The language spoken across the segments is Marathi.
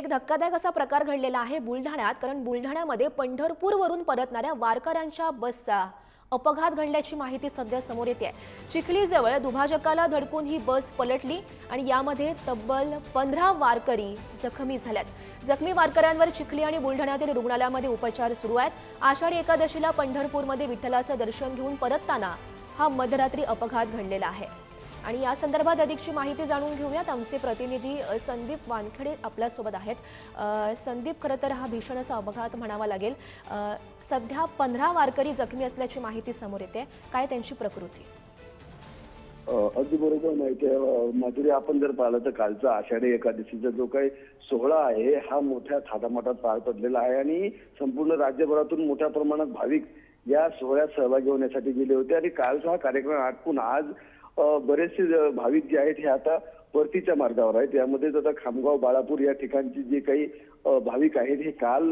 एक धक्कादायक असा प्रकार घडलेला आहे बुलढाण्यात, कारण बुलढाण्यामध्ये पंढरपूरवरून परतणाऱ्या वारकऱ्यांच्या बसचा अपघात घडल्याची माहिती सध्या समोर येते आहे। चिखलीजवळ दुभाजकाला धडकून ही बस पलटली आणि यामध्ये तब्बल 15 वारकरी जखमी झालेत। जखमी वारकऱ्यांवर चिखली आणि बुलढाण्यातील रुग्णालयामध्ये उपचार सुरू आहेत। आषाढी एकादशीला पंढरपूरमध्ये विठ्ठलाचं दर्शन घेऊन परतताना हा मध्यरात्री अपघात घडलेला आहे। आणि या संदर्भात अधिकची माहिती जाणून घेऊयात। आमचे प्रतिनिधी संदीप वानखेडे आपल्या सोबत आहेत। संदीप, खरं तर हा भीषण असा अपघात म्हणावा लागेल। सध्या 15 वारकरी जखमी असल्याची माहिती समोर येते, काय त्यांची प्रकृती? अगदी बरोबर माहिती आहे माधुरी। आपण जर पाहिलं तर कालचा आषाढी एकादशीचा जो काही सोहळा आहे हा मोठ्या थाटामाटात पार पडलेला आहे आणि संपूर्ण राज्यभरातून मोठ्या प्रमाणात भाविक या सोहळ्यात सहभागी होण्यासाठी गेले होते आणि कालचा हा कार्यक्रम आटपून आज बरेचसे भाविक जे आहेत हे आता परतीच्या मार्गावर आहेत। यामध्ये आता खामगाव बाळापूर या ठिकाणची जे काही भाविक आहेत हे काल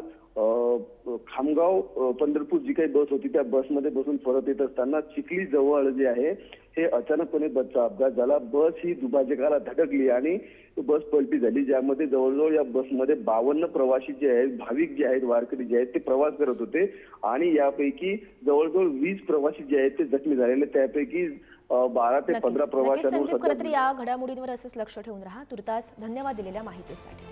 खामगाव पंढरपूर जी काही बस होती त्या बसमध्ये बसून परत येत असताना चिखली जवळ जे आहे हे अचानकपणे बसचा अपघात झाला। बस ही दुभाजकाला धडकली आणि बस पलटी झाली, ज्यामध्ये जवळजवळ या बसमध्ये 52 प्रवासी जे आहेत, भाविक जे आहेत, वारकरी जे आहेत ते प्रवास करत होते आणि यापैकी जवळजवळ 20 प्रवासी जे आहेत ते जखमी झालेले। त्यापैकी 12 ते 15 प्रवाशांवर खरं तर या घडामोडींवर असंच लक्ष ठेवून राहा। तुर्तास धन्यवाद दिलेल्या माहितीसाठी।